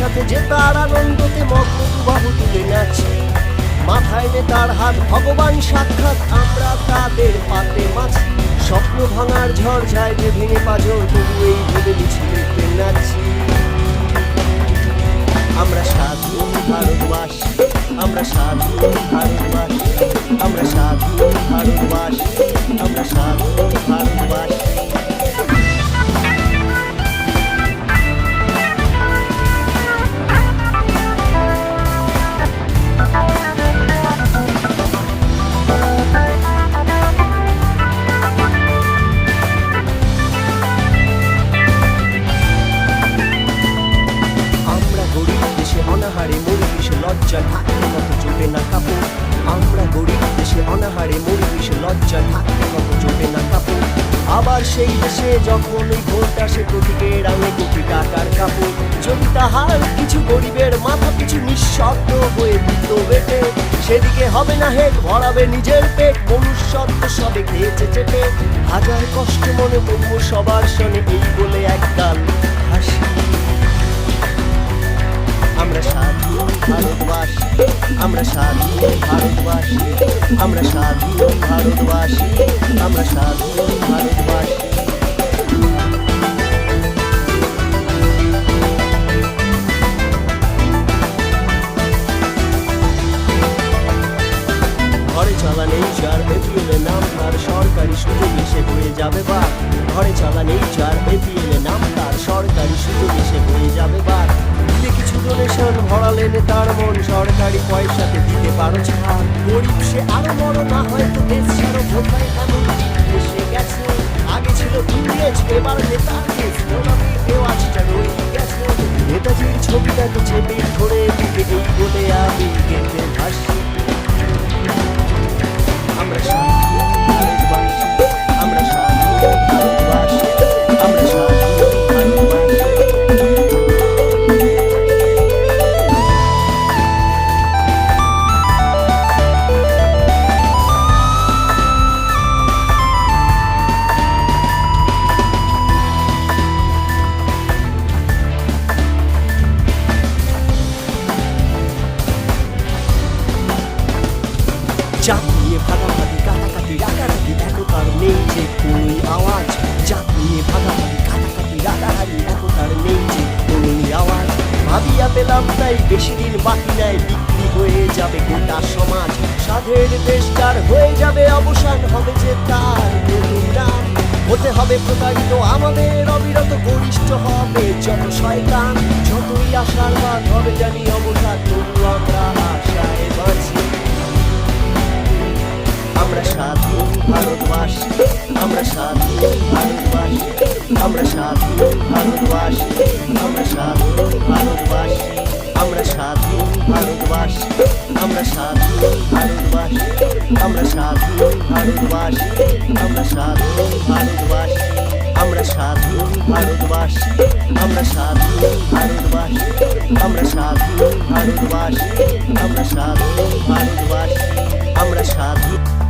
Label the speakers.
Speaker 1: সাথে যে তার আনন্দতে মগ্ন বাহু তুলে নাচি, মাথায় নে তার হাত ভগবান সাক্ষাৎ, আমরা তাদের পাতে মাছি। স্বপ্ন ভাঙার ঝড় যায় যে ভেঙে পাজর, তবু এই ভেবে মিছিলিতে নাচি। আমরা স্বাধীন ভারতবাসী, আমরা স্বাধীন ভারতবাসী, আমরা স্বাধীন ভারতবাসী, আমরা স্বাধীন ভারতবাসী। অনাহারে মরি কিসে লজ্জা থাকতে কত জোটে না কাপড়, আমরা গরিব দেশে অনাহারে মরি কিসে লজ্জা থাকতে কত জোটে না কাপড়। আবার সেই দেশে যখন ওই ভোট আসে প্রতীকের আঙে কোটি টাকার কাপড়, যদি তাহার কিছু গরিবের মাথা পিছু নিঃশব্দ হয়ে দিত বেটে, সেদিকে হবে না হেট, ভরাবে নিজের পেট, মনুষ্যত্ব সবে খেয়েছে চেপে। হাজার কষ্ট মনে তবু সবার শোনে এই বলে একগাল হাসি। আমরা স্বাধীন ভারতবাসী, আমরা স্বাধীন ভারতবাসী, আমরা স্বাধীন ভারতবাসী, আমরা স্বাধীন ভারতবাসী। ঘরে চলা নেই যার এপিএলে নাম তার, সরকারি সুযোগ এসে হয়ে যাবে বার। ঘরে চলা নেই যার এপিএলে নাম তার, সরকারি সুযোগ এসে হয়ে যাবে বার। কিছু ডোনেশন ভরালেন তার মন, সরকারি পয়সাতে দিতে পারো ছাড়। গরিব সে আরো বড় না হয়তো দেশ ছাড়ো, ভোটায় এমন এসে গেছে। আগে ছিল ইংরেজ, এবার নেতার দেশ, দেওয়াজটা রয়ে গেছে। নেতাজির ছবিটাকে চেপে ধরে দিতে এই বলে আমি গেতে ভাসি। আমরা স্বাধীন ভারতবাসী, আমরা স্বাধীন ভারতবাসী, আমরা স্বাধীন ভারতবাসী। জাত নিয়ে ভাগাভাগি কাটাকাটি রাগারাগি একতার নেই যে কোনোই আওয়াজ, জাত নিয়ে ভাগাভাগি কাটাকাটি রাগারাগি একতার নেই যে কোনোই আওয়াজ। ভাবিয়া পেলাম তাই বেশি দিন বাকি নাই, বিক্রি হয়ে যাবে গোটা সমাজ। সাধের দেশটার হয়ে যাবে অবসান, হবে যে তার নতুন নাম। হতে হবে প্রতারিত আমাদের অবিরত, গরিষ্ঠ হবে যত শয়তান। যতই আশার বাদ হবে জানি অবসান, তবু আমরা আশায় বাঁচি। আমরা স্বাধীন ভারতবাসী, আমরা স্বাধীন ভারতবাসী, আমরা স্বাধীন ভারতবাসী, আমরা স্বাধীন ভারতবাসী, আমরা স্বাধীন ভারতবাসী, আমরা স্বাধীন ভারতবাসী, আমরা স্বাধীন ভারতবাসী, আমরা স্বাধীন ভারতবাসী, আমরা স্বাধীন ভারতবাসী, আমরা স্বাধীন ভারতবাসী, আমরা স্বাধীন ভারতবাসী, আমরা স্বাধীন ভারতবাসী, আমরা স্বাধীন।